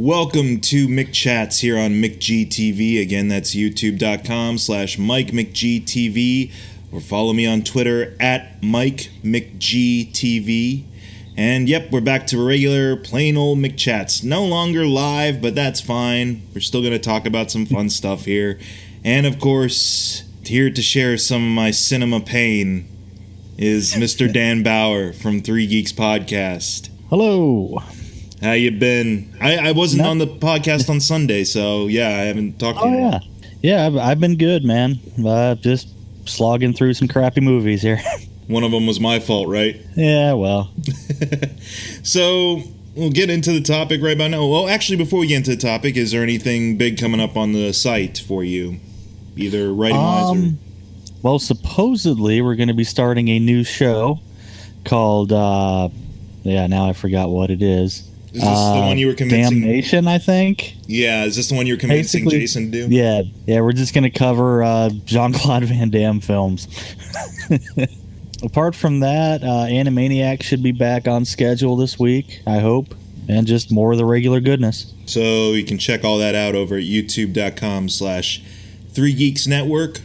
Welcome to McChats here on McGTV. Again, that's youtube.com/MikeMcGTV, or follow me on Twitter at MikeMcGTV. And yep, we're back to regular, plain old McChats. No longer live, but that's fine. We're still going to talk about some fun stuff here. And of course, here to share some of my cinema pain is Mr. Dan Baugher from Three Geeks Podcast. Hello. How you been? I wasn't on the podcast on Sunday, so yeah, I haven't talked to you. Yeah, I've been good, man. Just slogging through some crappy movies here. One of them was my fault, right? Yeah, well. So, we'll get into the topic right about now. Well, actually, before we get into the topic, is there anything big coming up on the site for you? Either writing-wise or... Well, supposedly, we're going to be starting a new show called, now I forgot what it is. Is this the one you were convincing? Damnation, I think. Yeah, is this the one you were convincing Jason to do? Yeah, we're just going to cover Jean-Claude Van Damme films. Apart from that, Animaniacs should be back on schedule this week, I hope, and just more of the regular goodness. So you can check all that out over at youtube.com/3geeksnetwork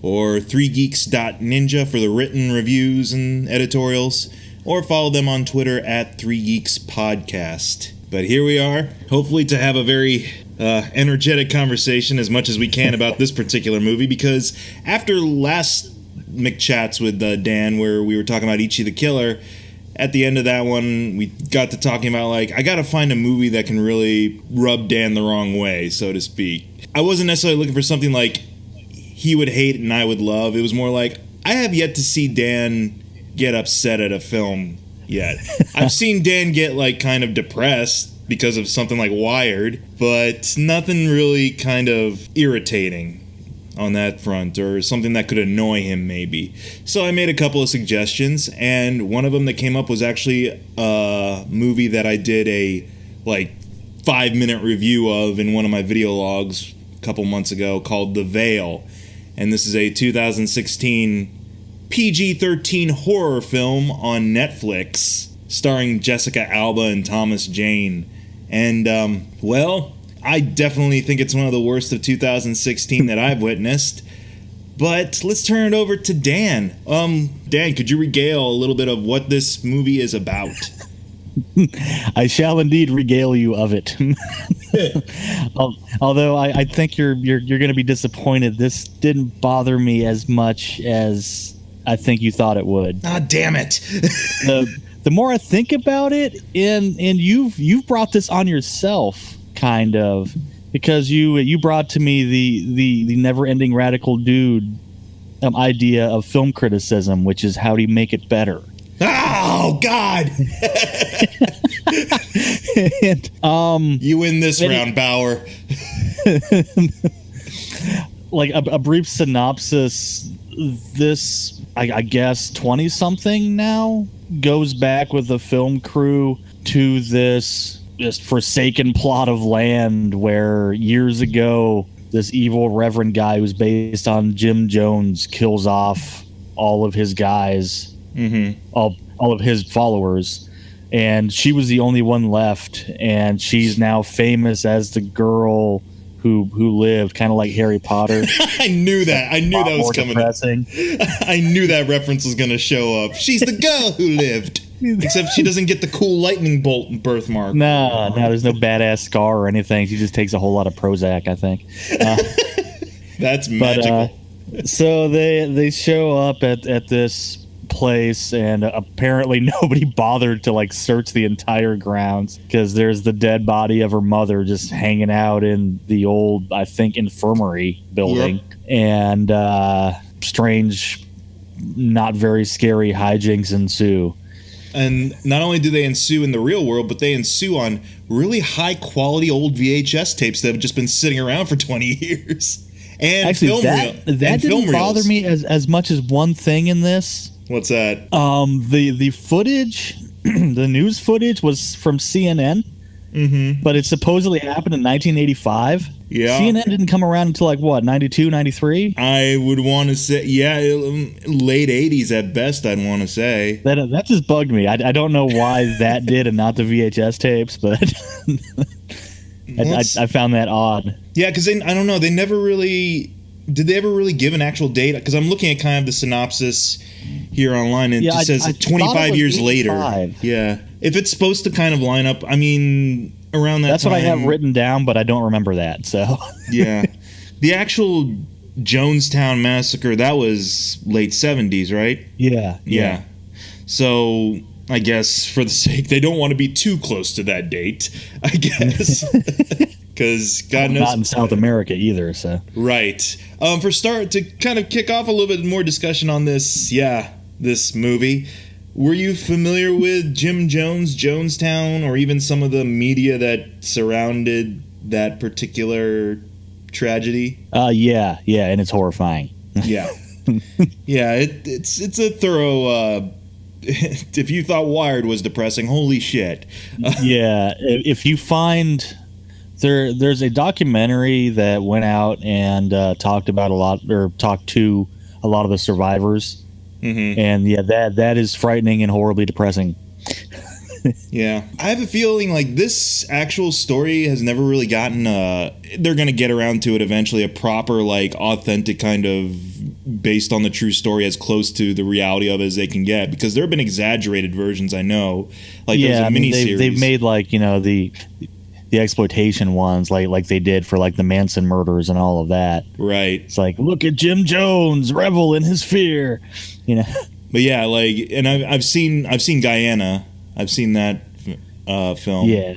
or 3geeks.ninja for the written reviews and editorials, or follow them on Twitter at 3geekspodcast. But here we are, hopefully to have a very energetic conversation as much as we can about this particular movie, because after last McChats with Dan, where we were talking about Ichi the Killer, at the end of that one, we got to talking about, I got to find a movie that can really rub Dan the wrong way, so to speak. I wasn't necessarily looking for something like he would hate and I would love. It was more like, I have yet to see Dan get upset at a film yet. I've seen Dan get kind of depressed because of something like Wired, but nothing really kind of irritating on that front, or something that could annoy him maybe. So I made a couple of suggestions, and one of them that came up was actually a movie that I did a 5-minute review of in one of my video logs a couple months ago, called The Veil. And this is a 2016 PG-13 horror film on Netflix, starring Jessica Alba and Thomas Jane. And, I definitely think it's one of the worst of 2016 that I've witnessed. But let's turn it over to Dan. Dan, could you regale a little bit of what this movie is about? I shall indeed regale you of it. Although I think you're going to be disappointed. This didn't bother me as much as I think you thought it would. Ah, damn it! The more I think about it, and you've brought this on yourself, kind of, because you brought to me the never-ending radical dude idea of film criticism, which is how do you make it better. Oh God! And, you win this round, Baugher. A brief synopsis. This, I guess, 20-something now goes back with the film crew to this just forsaken plot of land where years ago this evil reverend guy who's based on Jim Jones kills off all of his guys, all of his followers, and she was the only one left, and she's now famous as the girl who lived, kind of like Harry Potter. I knew that was coming. Depressing. I knew that reference was going to show up. She's the girl who lived. Except she doesn't get the cool lightning bolt birthmark. No, there's no badass scar or anything. She just takes a whole lot of Prozac, I think. That's magical. So they show up at this place, and apparently nobody bothered to like search the entire grounds because there's the dead body of her mother just hanging out in the old, I think, infirmary building. Yep. And strange, not very scary hijinks ensue. And not only do they ensue in the real world, but they ensue on really high quality old VHS tapes that have just been sitting around for 20 years. And actually, that didn't bother me as much as one thing in this. What's that? The footage, the news footage was from CNN, but it supposedly happened in 1985. Yeah. CNN didn't come around until like what, 92, 93? I would want to say, late 80s at best, I'd want to say. That just bugged me. I don't know why that did and not the VHS tapes, but I found that odd. Yeah, because I don't know. They never really... Did they ever really give an actual date? Because I'm looking at kind of the synopsis here online, and it just says 25 years 85. Later. Yeah. If it's supposed to kind of line up, I mean, around that That's time... what I have written down, but I don't remember that, so... Yeah. The actual Jonestown Massacre, that was late 70s, right? Yeah. So... I guess for the sake, they don't want to be too close to that date, I guess. Because God knows. Not in South America either, so. Right. To kind of kick off a little bit more discussion on this movie, were you familiar with Jim Jones, Jonestown, or even some of the media that surrounded that particular tragedy? Yeah, and it's horrifying. Yeah. Yeah, it's a thorough... if you thought Wired was depressing, holy shit. Yeah, if you find there's a documentary that went out and talked to a lot of the survivors, and yeah, that is frightening and horribly depressing. Yeah, I have a feeling like this actual story has never really gotten they're gonna get around to it eventually, a proper, like, authentic kind of based on the true story, as close to the reality of it as they can get, because there have been exaggerated versions, I know, like there's a miniseries. They've made, like, you know, the exploitation ones, like they did for, like, the Manson murders and all of that. Right. It's like, look at Jim Jones, revel in his fear, you know. But yeah, like, and I've seen Guyana. I've seen that film. Yeah.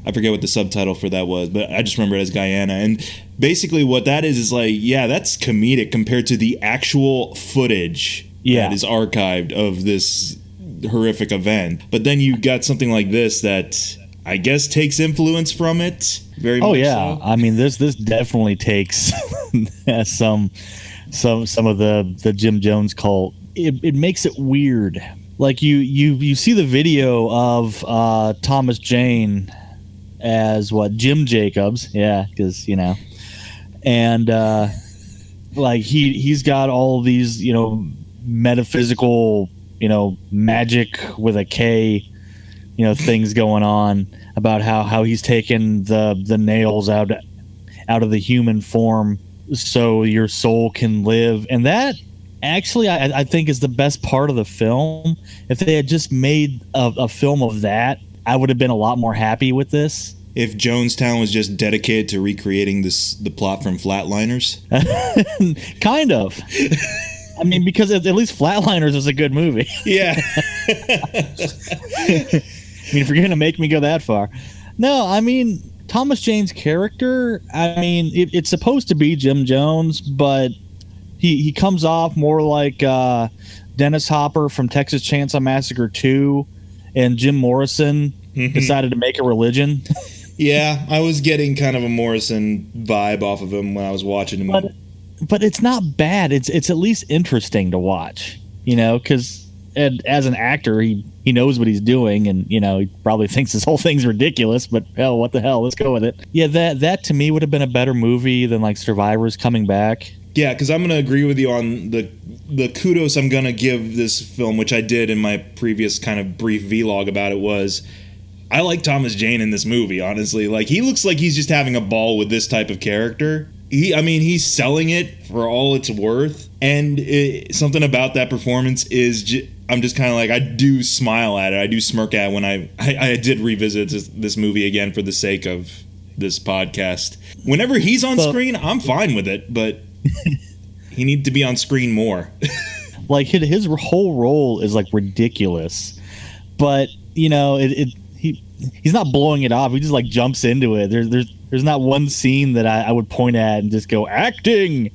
I forget what the subtitle for that was, but I just remember it as Guyana. And basically what that is like, yeah, that's comedic compared to the actual footage that is archived of this horrific event. But then you got something like this that I guess takes influence from it. Very much so. I mean, this definitely takes some of the Jim Jones cult. It makes it weird. Like you see the video of Thomas Jane as Jim Jacobs, because and like he's got all these metaphysical magic with a K things going on about how he's taken the nails out of the human form so your soul can live, and that actually I think is the best part of the film. If they had just made a film of that, I would have been a lot more happy with this. If Jonestown was just dedicated to recreating the plot from Flatliners? Kind of. I mean, because at least Flatliners was a good movie. Yeah. I mean, if you're going to make me go that far. No, I mean, Thomas Jane's character, I mean, it's supposed to be Jim Jones, but he comes off more like Dennis Hopper from Texas Chainsaw Massacre 2, and Jim Morrison decided to make a religion. Yeah, I was getting kind of a Morrison vibe off of him when I was watching him. But it's not bad. It's at least interesting to watch, because as an actor, he knows what he's doing, and he probably thinks this whole thing's ridiculous, but hell, what the hell, let's go with it. Yeah, that to me would have been a better movie than like Survivors Coming Back. Yeah, because I'm going to agree with you on the kudos I'm going to give this film, which I did in my previous kind of brief vlog about it, was I like Thomas Jane in this movie, honestly. Like, he looks like he's just having a ball with this type of character. He's selling it for all it's worth, and something about that performance is I'm just kind of like, I do smile at it. I do smirk at it when I did revisit this movie again for the sake of this podcast. Whenever he's on screen, I'm fine with it, but he needs to be on screen more. Like, his whole role is like ridiculous, but he's not blowing it off. He just like jumps into it. There's not one scene that I would point at and just go acting,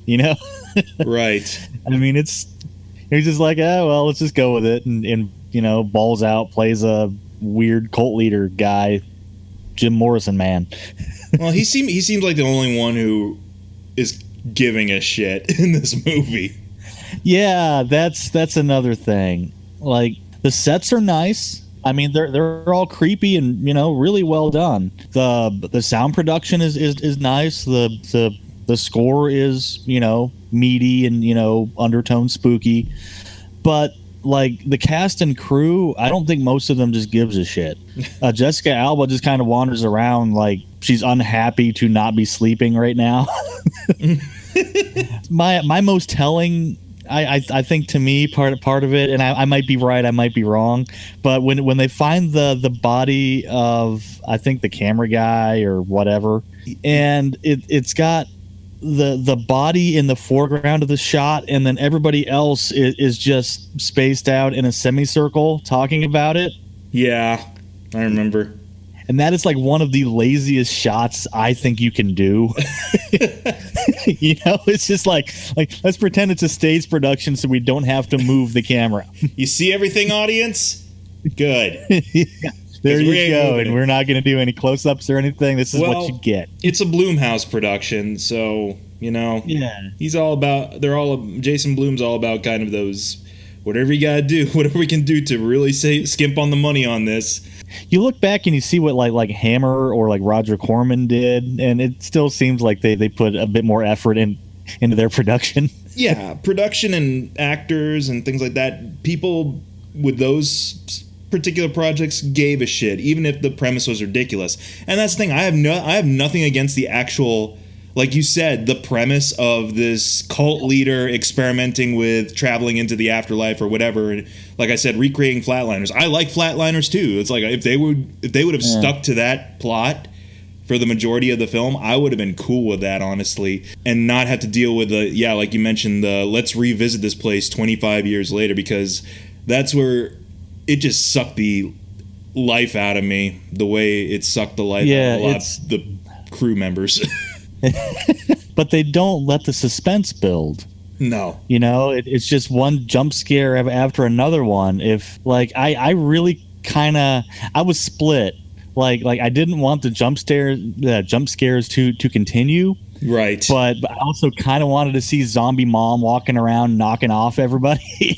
Right. I mean, he's just like, well, let's just go with it, and balls out, plays a weird cult leader guy, Jim Morrison man. Well, he seems like the only one who is giving a shit in this movie. Yeah, that's another thing. Like, the sets are nice. I mean, they're all creepy and really well done. The sound production is nice. The score is meaty and undertone spooky. But like the cast and crew, I don't think most of them just gives a shit. Jessica Alba just kind of wanders around like she's unhappy to not be sleeping right now. my most telling, I think to me part of it, and I might be right, I might be wrong, but when they find the body of, I think, the camera guy or whatever, and it's got the body in the foreground of the shot, and then everybody else is just spaced out in a semicircle talking about it. Yeah, I remember. And that is like one of the laziest shots I think you can do. It's just like let's pretend it's a stage production so we don't have to move the camera. You see everything, audience? Good. Yeah. There you go. And we're not going to do any close-ups or anything. This is what you get. It's a Blumhouse production, so, yeah. Jason Blum's all about kind of those, whatever you got to do, whatever we can do to really skimp on the money on this. You look back and you see what like Hammer or like Roger Corman did, and it still seems like they put a bit more effort into their production. Yeah, production and actors and things like that. People with those particular projects gave a shit, even if the premise was ridiculous. And that's the thing. I have nothing against the actual, like you said, the premise of this cult leader experimenting with traveling into the afterlife or whatever. And like I said, recreating Flatliners. I like Flatliners too. It's like if they would have stuck to that plot for the majority of the film, I would have been cool with that, honestly, and not have to deal with like you mentioned, let's revisit this place 25 years later, because that's where it just sucked the life out of me, the way it sucked the life out of a lot of the crew members. But they don't let the suspense build. No. It's just one jump scare after another one. If I really I was split. Like I didn't want the jump scares to continue. Right. But I also kind of wanted to see Zombie Mom walking around knocking off everybody.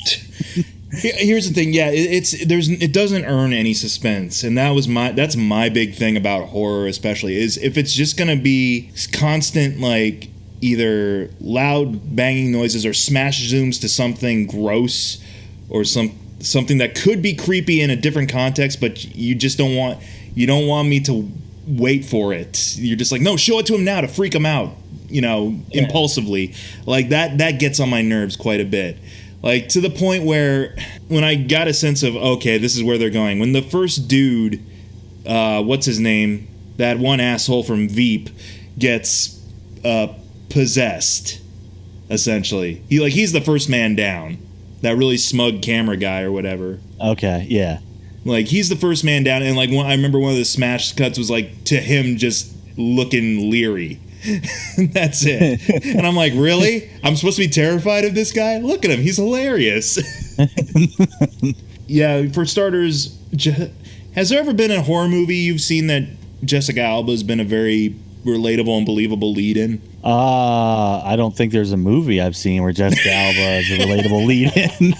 Here's the thing, it doesn't earn any suspense, and that's my big thing about horror, especially, is if it's just gonna be constant, like either loud banging noises or smash zooms to something gross or something that could be creepy in a different context, but you don't want me to wait for it. You're just like, no, show it to him now to freak him out, impulsively. Like that gets on my nerves quite a bit. Like, to the point where when I got a sense of, okay, this is where they're going. When the first dude, what's his name? That one asshole from Veep gets possessed, essentially. He's the first man down. That really smug camera guy or whatever. Okay, yeah. Like, he's the first man down, and, I remember one of the smash cuts was, to him just looking leery. That's it. And I'm like, really? I'm supposed to be terrified of this guy? Look at him. He's hilarious. Yeah, for starters, has there ever been a horror movie you've seen that Jessica Alba has been a very relatable and believable lead in? I don't think there's a movie I've seen where Jessica Alba is a relatable lead in.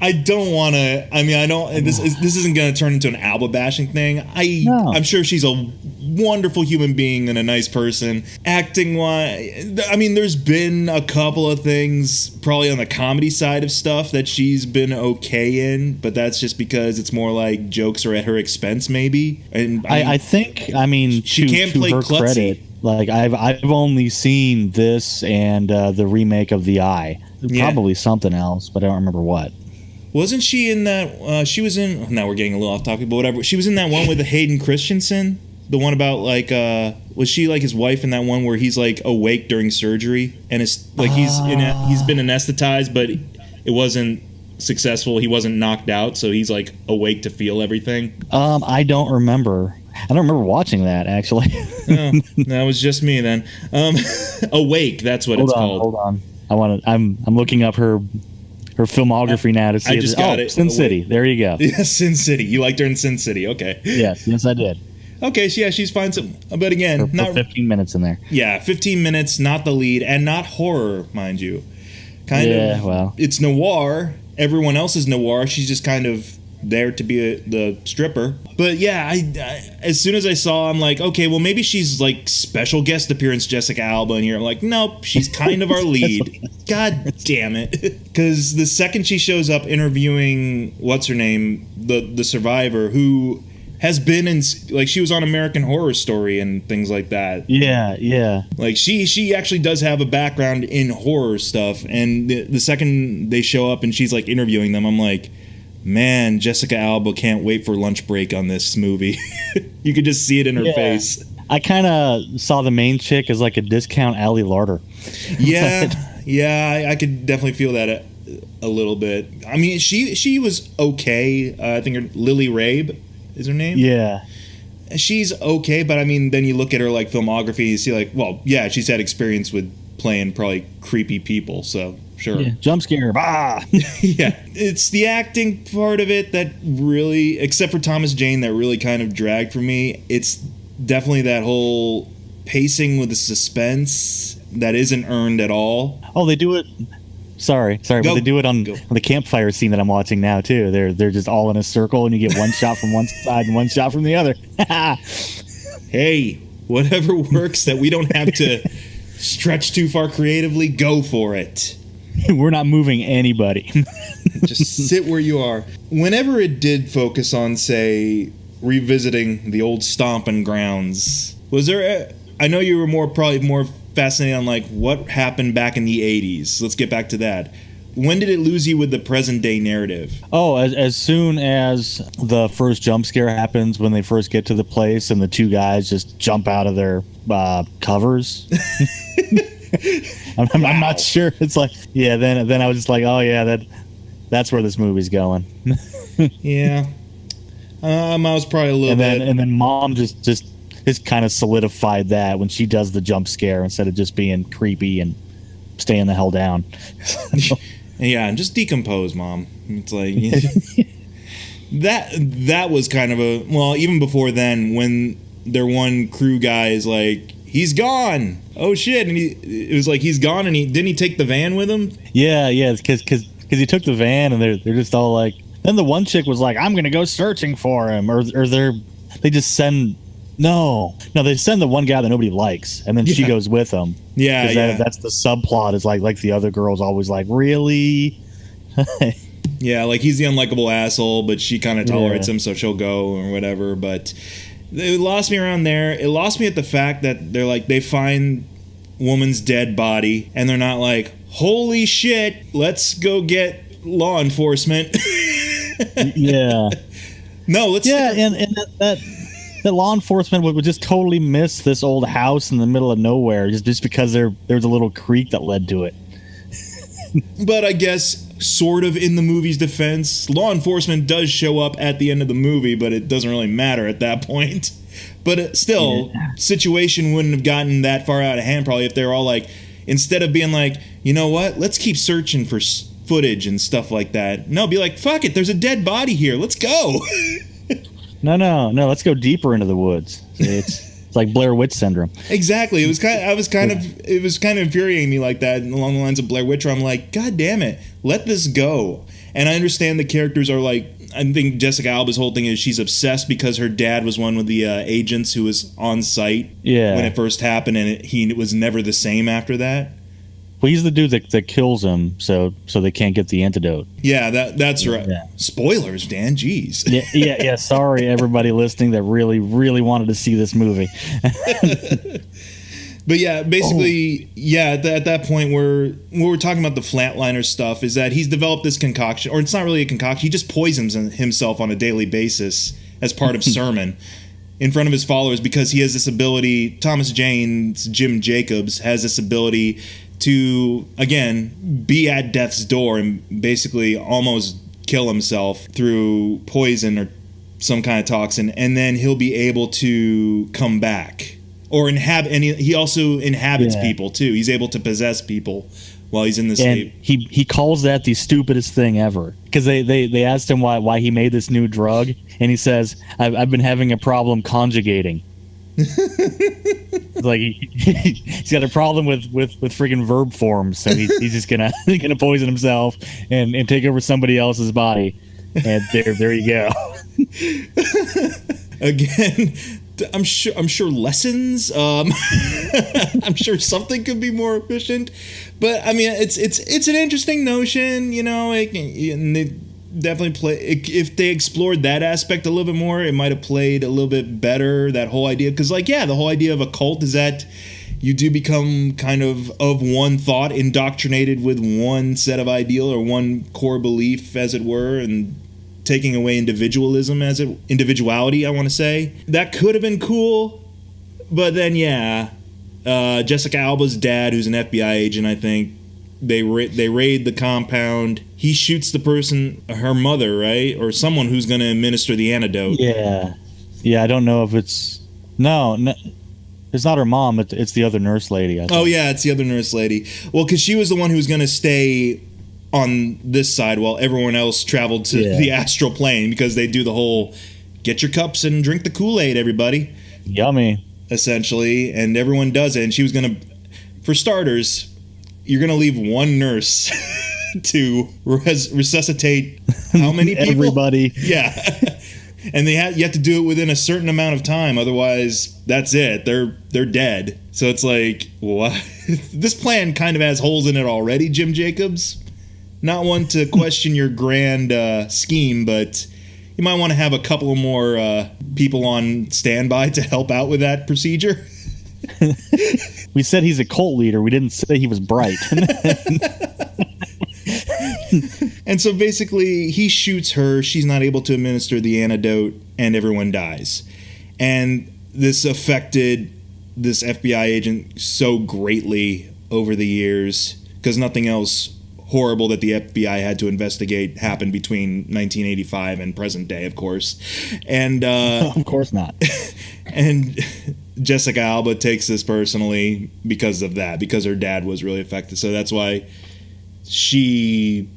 I don't want to. I mean, I don't. This isn't going to turn into an Alba bashing thing. I'm sure she's a wonderful human being and a nice person. Acting wise, I mean, there's been a couple of things probably on the comedy side of stuff that she's been okay in, but that's just because it's more like jokes are at her expense, maybe. And I think she can't play her klutzy. Credit, like I've only seen this and the remake of The Eye. Probably something else, but I don't remember what. Wasn't she in that? She was in. Now we're getting a little off topic, but whatever. She was in that one with Hayden Christensen. The one about was she like his wife in that one where he's like awake during surgery and it's like he's been anesthetized, but it wasn't successful. He wasn't knocked out, so he's like awake to feel everything. I don't remember. I don't remember watching that actually. Oh, that was just me then. Awake. That's what it's called. Hold on. I'm looking up her filmography now to see. I just got it. Sin City. There you go. Yeah, Sin City. You liked her in Sin City. Okay. Yes, I did. Okay, so yeah, she's fine. But again, not 15 minutes in there. Yeah, 15 minutes, not the lead, and not horror, mind you. Yeah, well, it's noir. Everyone else is noir. She's just kind of there to be the stripper. But yeah, I as soon as I saw, I'm like, okay, well maybe she's like special guest appearance Jessica Alba in here. I'm like, nope, she's kind of our lead. God damn it. Because the second she shows up interviewing, what's her name, the survivor, who has been in, like, she was on American Horror Story and things like that. Yeah. Like, she actually does have a background in horror stuff. And the second they show up and she's, like, interviewing them, I'm like, man, Jessica Alba can't wait for lunch break on this movie. You could just see it in her face. I kind of saw the main chick as like a discount Ally Larder. Yeah, I could definitely feel that a little bit. I mean, she was okay. I think her Lily Rabe is her name. Yeah. She's okay, but I mean, then you look at her like filmography, you see like, well, yeah, she's had experience with playing probably creepy people, so sure. Yeah. Jump scare. Bah! Yeah. It's the acting part of it that really, except for Thomas Jane, that really kind of dragged for me. It's definitely that whole pacing with the suspense that isn't earned at all. Oh, they do it. Sorry, but they do it on the campfire scene that I'm watching now too. They're just all in a circle, and you get one shot from one side and one shot from the other. Hey, whatever works that we don't have to stretch too far creatively, go for it. We're not moving anybody. Just sit where you are. Whenever it did focus on, say, revisiting the old stomping grounds, was there I know you were probably more fascinated on like what happened back in the 80s. Let's get back to that. When did it lose you with the present day narrative? Oh, as soon as the first jump scare happens, when they first get to the place and the two guys just jump out of their covers. I'm not sure. It's like, yeah, then I was just like, oh yeah, that's where this movie's going. Yeah. I was probably a little bit. And then Mom just kind of solidified that when she does the jump scare instead of just being creepy and staying the hell down. Yeah, and just decompose, Mom. It's like that was kind of a, well, even before then, when their one crew guy is like, he's gone. Oh shit! And it was like he's gone, and didn't he take the van with him? Yeah, because he took the van, and they're just all like. Then the one chick was like, I'm gonna go searching for him, or they just send. No, they send the one guy that nobody likes, and then she goes with him. Yeah. That's the subplot. Is like the other girl's always like, really? Yeah, like he's the unlikable asshole, but she kind of tolerates him, so she'll go or whatever. But it lost me around there. It lost me at the fact that they're like, they find woman's dead body, and they're not like, holy shit, let's go get law enforcement. Yeah. No, let's. Yeah, and that law enforcement would just totally miss this old house in the middle of nowhere just because there's a little creek that led to it. But I guess, sort of in the movie's defense, law enforcement does show up at the end of the movie, but it doesn't really matter at that point. But still, situation wouldn't have gotten that far out of hand probably if they were all like, instead of being like, you know what, let's keep searching for footage and stuff like that. No, be like, fuck it, there's a dead body here, let's go. No, let's go deeper into the woods. It's like Blair Witch syndrome. Exactly. It was kind of infuriating me like that, along the lines of Blair Witch, where I'm like, God damn it, let this go. And I understand the characters are like, I think Jessica Alba's whole thing is she's obsessed because her dad was one of the agents who was on site when it first happened, and he was never the same after that. Well, he's the dude that kills him, so they can't get the antidote. Yeah, that's right. Yeah. Spoilers, Dan. Jeez. Yeah. Sorry, everybody listening that really, really wanted to see this movie. But yeah, basically, at that point where we're talking about the flatliner stuff, is that he's developed this concoction, or it's not really a concoction. He just poisons himself on a daily basis as part of sermon in front of his followers, because he has this ability. Thomas Jane's Jim Jacobs has this ability to, again, be at death's door and basically almost kill himself through poison or some kind of toxin, and then he'll be able to come back or inhabit. And he also inhabits people too. He's able to possess people while he's in this state. He calls that the stupidest thing ever, because they asked him why he made this new drug, and he says, I've been having a problem conjugating. It's like he's got a problem with freaking verb forms, so he's just gonna poison himself and take over somebody else's body, and there you go. Again, I'm sure lessons. I'm sure something could be more efficient, but I mean, it's an interesting notion, you know. And they definitely play. If they explored that aspect a little bit more, it might have played a little bit better. That whole idea, because like, yeah, the whole idea of a cult is that you do become kind of one thought, indoctrinated with one set of ideal or one core belief, as it were, and taking away individuality, I want to say. That could have been cool, but then, yeah, Jessica Alba's dad, who's an FBI agent, I think, they raid the compound. He shoots the person, her mother, right? Or someone who's going to administer the antidote. Yeah. Yeah, I don't know if it's... No, it's not her mom. It's the other nurse lady, I think. Oh, yeah, it's the other nurse lady. Well, because she was the one who was going to stay on this side while everyone else traveled to the astral plane, because they do the whole get your cups and drink the Kool-Aid, everybody. Yummy. Essentially, and everyone does it. And she was going to, for starters, you're going to leave one nurse to resuscitate how many people? Everybody. Yeah. And you have to do it within a certain amount of time, otherwise that's it. They're dead. So it's like, what? This plan kind of has holes in it already, Jim Jacobs. Not one to question your grand scheme, but you might want to have a couple of more people on standby to help out with that procedure. We said he's a cult leader. We didn't say he was bright. And so basically, he shoots her. She's not able to administer the antidote, and everyone dies. And this affected this FBI agent so greatly over the years, because nothing else horrible that the FBI had to investigate happened between 1985 and present day, of course. And of course not. And Jessica Alba takes this personally because of that, because her dad was really affected. So that's why she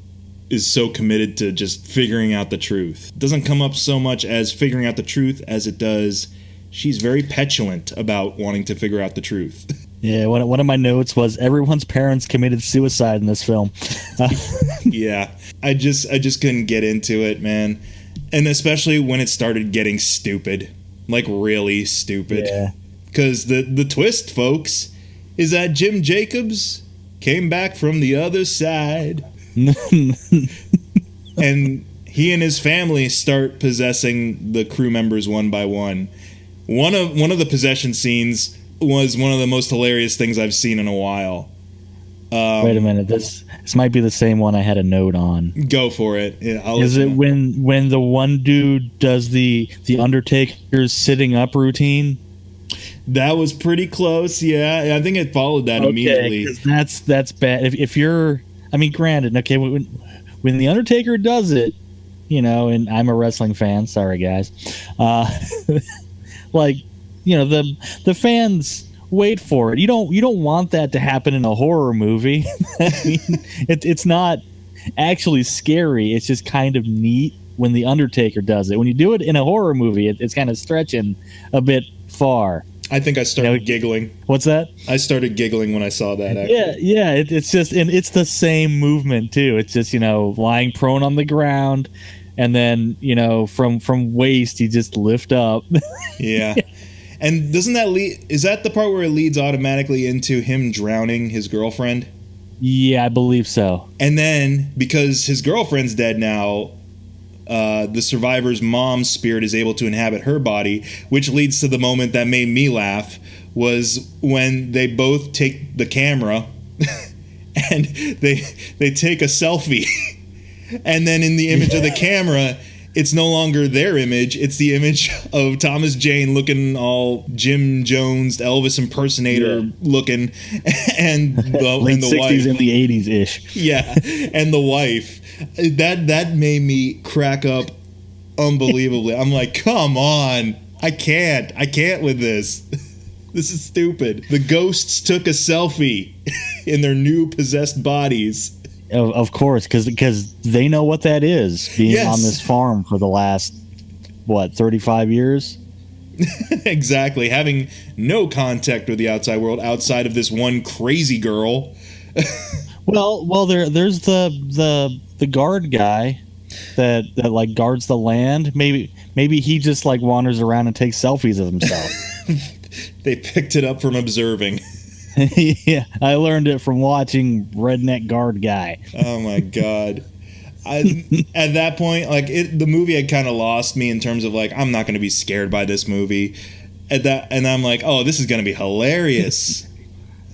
is so committed to just figuring out the truth. It doesn't come up so much as figuring out the truth as it does she's very petulant about wanting to figure out the truth. Yeah, one of my notes was everyone's parents committed suicide in this film. Yeah, I just couldn't get into it, man. And especially when it started getting stupid, like really stupid. Yeah. Because the twist, folks, is that Jim Jacobs came back from the other side. And he and his family start possessing the crew members one by one. One of the possession scenes was one of the most hilarious things I've seen in a while. Wait a minute, this might be the same one I had a note on. Go for it. Yeah, is it when the one dude does the Undertaker's sitting up routine? That was pretty close. Yeah, I think it followed that immediately. That's bad. If you're, I mean, granted, okay, when the Undertaker does it, you know, and I'm a wrestling fan. Sorry, guys. Like, you know, the fans wait for it. You don't want that to happen in a horror movie. I mean, it's not actually scary. It's just kind of neat when the Undertaker does it. When you do it in a horror movie, it's kind of stretching a bit far. I think I started giggling. What's that? I started giggling when I saw that. Actually. Yeah. It's just, and it's the same movement too. It's just, you know, lying prone on the ground, and then, you know, from waist you just lift up. Yeah. And doesn't that is that the part where it leads automatically into him drowning his girlfriend? Yeah, I believe so. And then, because his girlfriend's dead now, the survivor's mom's spirit is able to inhabit her body, which leads to the moment that made me laugh, was when they both take the camera and they take a selfie. And then in the image of the camera, it's no longer their image. It's the image of Thomas Jane looking all Jim Jones, Elvis impersonator looking, and the late and the 60s wife. and the 80s ish. Yeah, and the wife. That made me crack up unbelievably. I'm like, come on, I can't with this. This is stupid. The ghosts took a selfie in their new possessed bodies. Of course, because they know what that is, being on this farm for the last, 35 years? Exactly. Having no contact with the outside world outside of this one crazy girl. Well, there's the guard guy. that like guards the land. Maybe he just like wanders around and takes selfies of himself. They picked it up from observing. Yeah, I learned it from watching Redneck Guard Guy. Oh my god. At that point, like the movie had kind of lost me in terms of like, I'm not going to be scared by this movie. And I'm like, oh, this is going to be hilarious.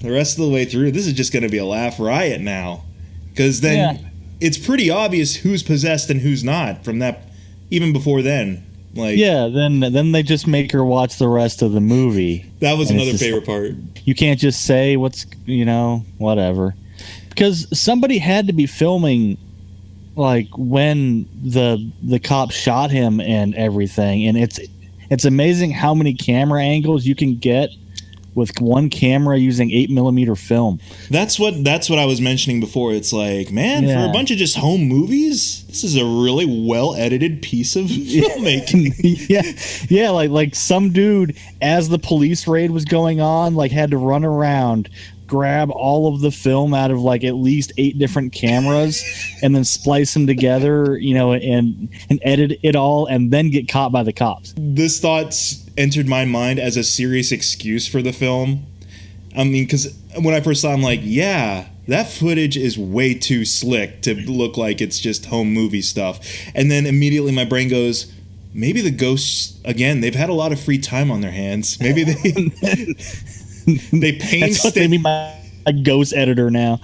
The rest of the way through, this is just going to be a laugh riot now. Because then it's pretty obvious who's possessed and who's not from that, even before then. Like, yeah, then they just make her watch the rest of the movie. That was another favorite part. You can't just say whatever. Because somebody had to be filming like when the cop shot him and everything, and it's amazing how many camera angles you can get with one camera using 8mm film. That's what I was mentioning before. It's like, man, for a bunch of just home movies, this is a really well edited piece of filmmaking. Yeah, like some dude, as the police raid was going on, like had to run around, grab all of the film out of like at least 8 different cameras and then splice them together, and edit it all and then get caught by the cops. This thought entered my mind as a serious excuse for the film. I mean, because when I first saw it, I'm like, yeah, that footage is way too slick to look like it's just home movie stuff. And then immediately my brain goes, maybe the ghosts, again, they've had a lot of free time on their hands. Maybe they That's what they mean by a ghost editor now.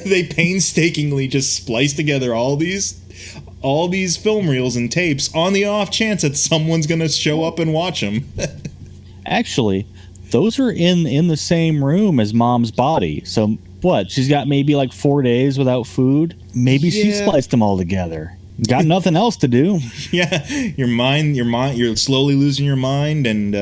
They painstakingly just splice together all these film reels and tapes on the off chance that someone's going to show up and watch them. Actually, those are in the same room as Mom's body. So what? She's got maybe like 4 days without food. Maybe she spliced them all together. Got nothing else to do. Yeah, your mind. You're slowly losing your mind, and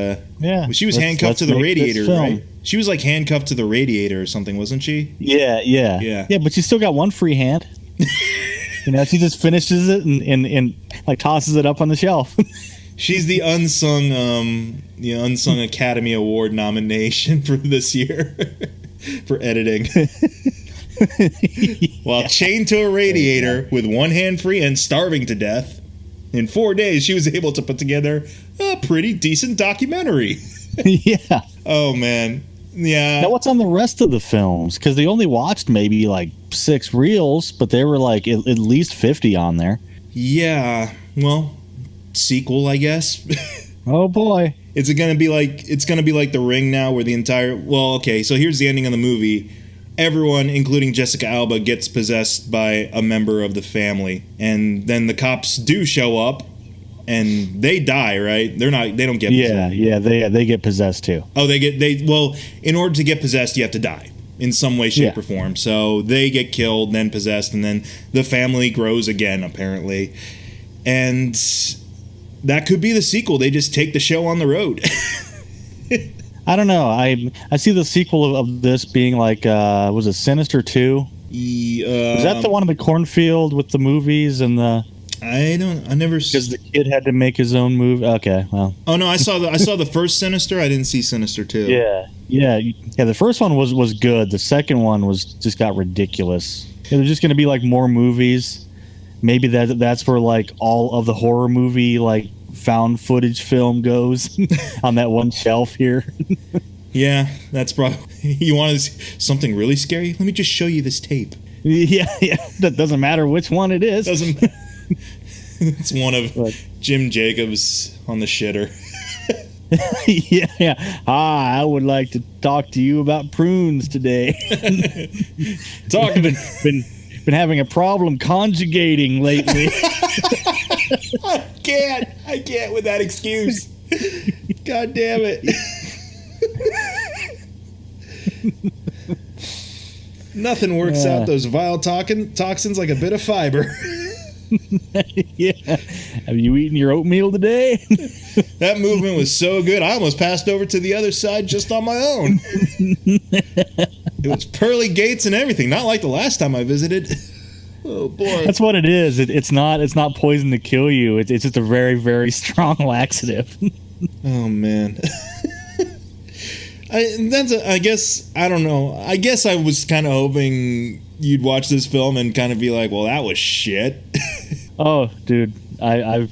she was handcuffed to the radiator, right? She was like handcuffed to the radiator or something, wasn't she? Yeah. But she still got one free hand. She just finishes it and like tosses it up on the shelf. She's the unsung Academy Award nomination for this year for editing. While chained to a radiator with one hand free and starving to death, in 4 days she was able to put together a pretty decent documentary. Yeah. Oh man. Yeah. Now what's on the rest of the films? Because they only watched maybe like 6 reels, but there were like at least 50 on there. Yeah. Well, sequel, I guess. Oh boy. It's gonna be like The Ring now, where the entire so here's the ending of the movie. Everyone, including Jessica Alba, gets possessed by a member of the family, and then the cops do show up, and they die. Right? They don't get possessed. Yeah. They get possessed too. Oh, in order to get possessed, you have to die in some way, shape, or form. So they get killed, then possessed, and then the family grows again, apparently, and that could be the sequel. They just take the show on the road. I don't know. I see the sequel of this being like, was it Sinister 2? Was that the one in the cornfield with the movies and the... I never... Because the kid had to make his own movie. Okay, well... Oh, no, I saw the first Sinister. I didn't see Sinister 2. Yeah. The first one was good. The second one just got ridiculous. There's just going to be like more movies. Maybe that's where like all of the horror movie like found footage film goes on that one shelf here. Yeah, that's probably... You want something really scary? Let me just show you this tape. Yeah. That doesn't matter which one it is. Doesn't matter. It's one of Jim Jacobs on the shitter. Yeah. Hi, I would like to talk to you about prunes today. Been having a problem conjugating lately. I can't with that excuse. God damn it. Nothing works out those vile toxins like a bit of fiber. Yeah. Have you eaten your oatmeal today? That movement was so good, I almost passed over to the other side just on my own. It was pearly gates and everything, not like the last time I visited. Oh boy. That's what it is. It's not poison to kill you. It's just a very, very strong laxative. Oh man. I guess I don't know. I guess I was kind of hoping you'd watch this film and kind of be like, well, that was shit. Oh, dude, I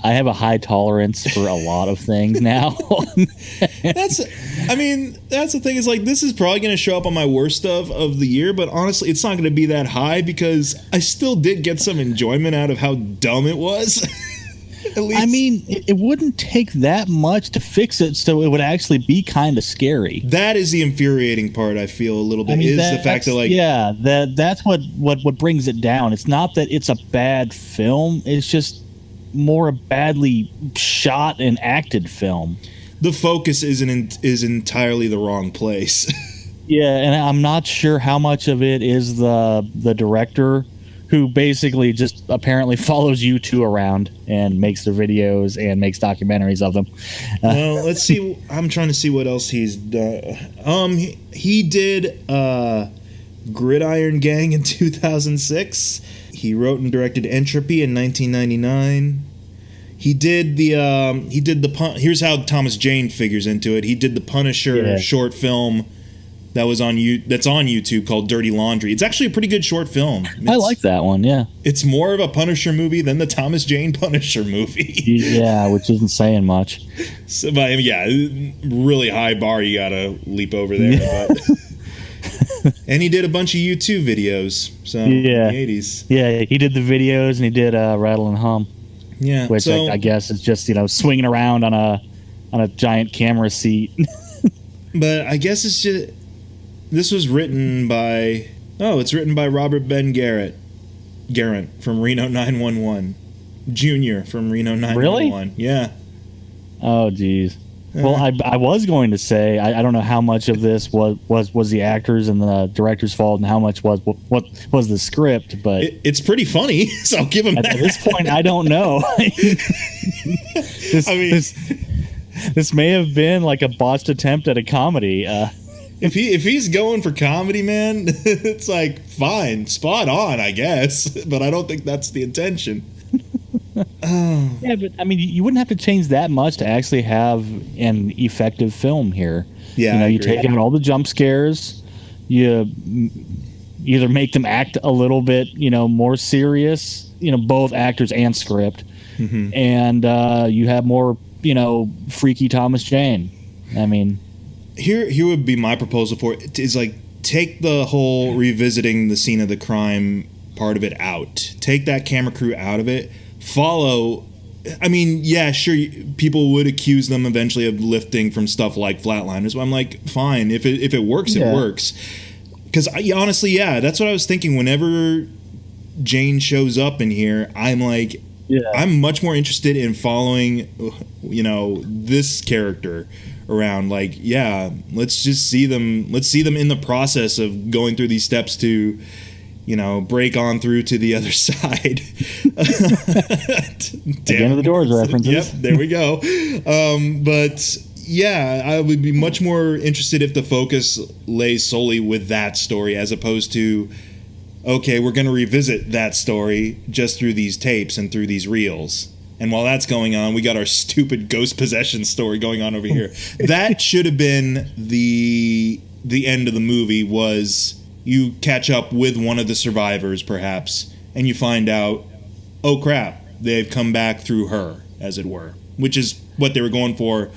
have a high tolerance for a lot of things now. That's the thing is like this is probably going to show up on my worst stuff of the year, but honestly, it's not going to be that high because I still did get some enjoyment out of how dumb it was. At least. I mean, it wouldn't take that much to fix it, so it would actually be kind of scary. That is the infuriating part. I feel a little bit is the fact that like that's what brings it down. It's not that it's a bad film; it's just more a badly shot and acted film. The focus is entirely the wrong place. Yeah, and I'm not sure how much of it is the director, who basically just apparently follows you two around and makes their videos and makes documentaries of them. Well, let's see. I'm trying to see what else he's done. He did Gridiron Gang in 2006. He wrote and directed Entropy in 1999. He did the here's how Thomas Jane figures into it. He did the Punisher short film that's on YouTube called Dirty Laundry. It's actually a pretty good short film. I like that one, yeah. It's more of a Punisher movie than the Thomas Jane Punisher movie. Yeah, which isn't saying much. So, but, really high bar you gotta leap over there. But. And he did a bunch of YouTube videos. So in the 80s. Yeah, he did the videos and he did Rattle and Hum. Yeah, which I guess is just swinging around on a giant camera seat. But I guess it's just this was written by Robert Ben Garrett from Reno 911, Jr. from Reno 911. Really? Yeah. Oh, geez. Well, I was going to say I don't know how much of this was the actors and the director's fault and how much was what was the script, but it's pretty funny, so I'll give him that. At this point, I don't know. This may have been like a botched attempt at a comedy. If he's going for comedy, man, it's like fine, spot on, I guess, but I don't think that's the intention. Oh. Yeah, but I mean, you wouldn't have to change that much to actually have an effective film here. Yeah, you take out all the jump scares, you either make them act a little bit, more serious, both actors and script, and you have more, freaky Thomas Jane. I mean, here would be my proposal for it is like take the whole revisiting the scene of the crime part of it out. Take that camera crew out of it. Follow. I mean, yeah, sure. People would accuse them eventually of lifting from stuff like Flatliners. But I'm like, fine. If it works, it works. Because honestly, that's what I was thinking. Whenever Jane shows up in here, I'm like, I'm much more interested in following, this character around. Like, let's just see them. Let's see them in the process of going through these steps to, break on through to the other side. Again, the Doors references. Yep, there we go. But yeah, I would be much more interested if the focus lays solely with that story as opposed to, okay, we're going to revisit that story just through these tapes and through these reels. And while that's going on, we got our stupid ghost possession story going on over here. That should have been the end of the movie. Was you catch up with one of the survivors, perhaps, and you find out, oh crap, they've come back through her, as it were, which is what they were going for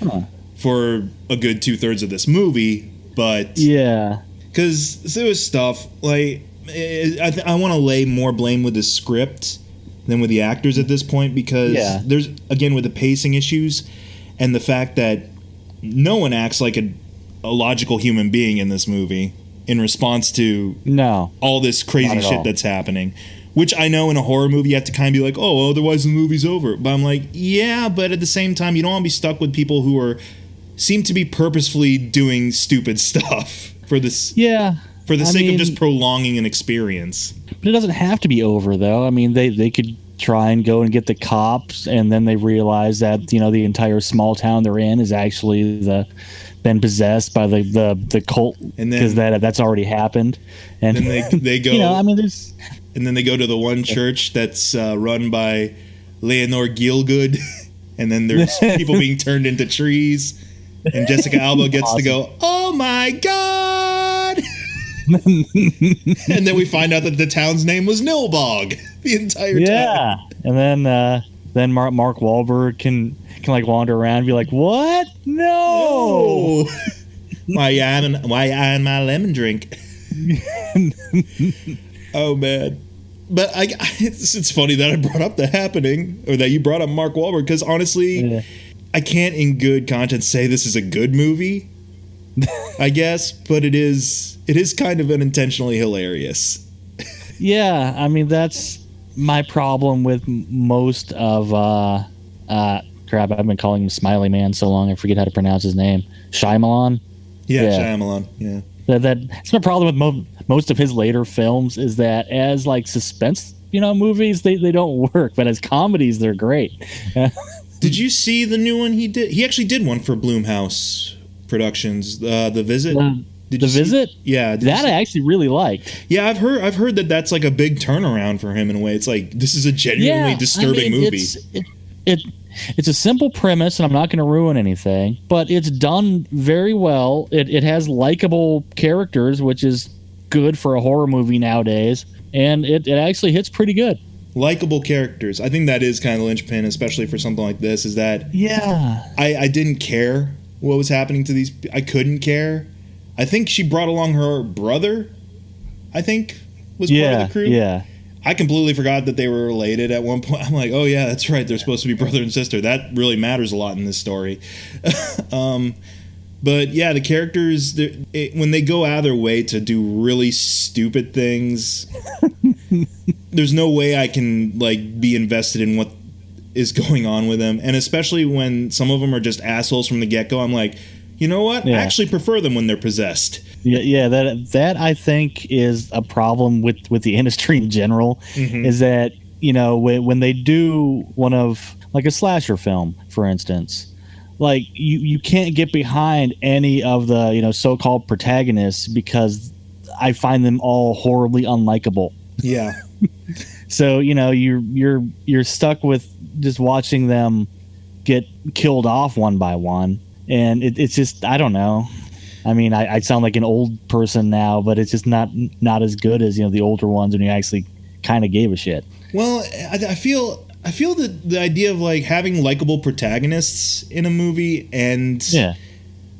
a good 2/3 of this movie. But because there was stuff like I want to lay more blame with the script than with the actors at this point, because there's, again, with the pacing issues and the fact that no one acts like a logical human being in this movie in response to all this crazy shit that's happening. Which I know in a horror movie you have to kind of be like, oh, otherwise the movie's over. But I'm like, yeah, but at the same time, you don't want to be stuck with people who seem to be purposefully doing stupid stuff for this. Yeah. For the sake of just prolonging an experience. But it doesn't have to be over, though. I mean, they could try and go and get the cops, and then they realize that, the entire small town they're in is actually been possessed by the cult, because that's already happened. And then they go. There's. And then they go to the one church that's run by Leonore Gielgud, and then there's people being turned into trees, and Jessica Alba gets to go, oh my God! And then we find out that the town's name was Nilbog the entire time. Yeah, and then Mark Wahlberg can like wander around and be like, "What? No! Why I in my lemon drink?" Oh man. But it's funny that I brought up The Happening, or that you brought up Mark Wahlberg, because honestly, I can't in good conscience say this is a good movie, I guess, but it is kind of unintentionally hilarious. Yeah, I mean, that's my problem with most of crap, I've been calling him Smiley Man so long I forget how to pronounce his name. Shyamalan? Yeah. Shyamalan, yeah. That's my problem with most of his later films, is that as like suspense, movies, they don't work, but as comedies, they're great. Did you see the new one he did? He actually did one for Blumhouse Productions, The Visit. The Visit? Yeah. That I actually really liked. Yeah, I've heard that that's like a big turnaround for him in a way. It's like, this is a genuinely disturbing movie. It's a simple premise, and I'm not going to ruin anything, but it's done very well. It has likable characters, which is good for a horror movie nowadays, and it actually hits pretty good. Likable characters. I think that is kind of the linchpin, especially for something like this, is that I didn't care what was happening to these. I couldn't care. I think she brought along her brother, I think, was part of the crew. Yeah. I completely forgot that they were related at one point. I'm like, oh yeah, that's right. They're supposed to be brother and sister. That really matters a lot in this story. But yeah, the characters, when they go out of their way to do really stupid things, there's no way I can like be invested in what is going on with them. And especially when some of them are just assholes from the get-go, I'm like, you know what? Yeah. I actually prefer them when they're possessed. Yeah, that I think is a problem with the industry in general, is that, when they do one of, like a slasher film, for instance, like you can't get behind any of the, so-called protagonists, because I find them all horribly unlikable. Yeah. So, you're stuck with just watching them get killed off one by one. And it's just, I don't know. I mean, I sound like an old person now, but it's just not as good as, the older ones when you actually kind of gave a shit. Well, I feel that the idea of like having likable protagonists in a movie and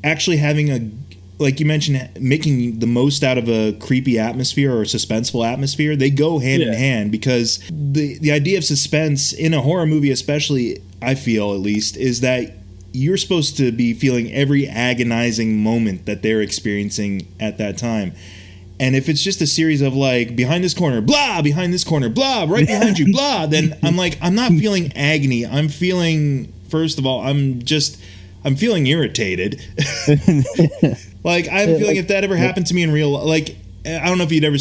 actually having like you mentioned, making the most out of a creepy atmosphere or a suspenseful atmosphere, they go hand in hand, because the idea of suspense in a horror movie, especially, I feel at least, is that you're supposed to be feeling every agonizing moment that they're experiencing at that time. And if it's just a series of like, behind this corner, blah, behind this corner, blah, right behind you, blah, then I'm like, I'm not feeling agony. I'm feeling, first of all, I'm feeling irritated. Like, I have a feeling if that ever happened to me in real life, like, I don't know if you'd ever,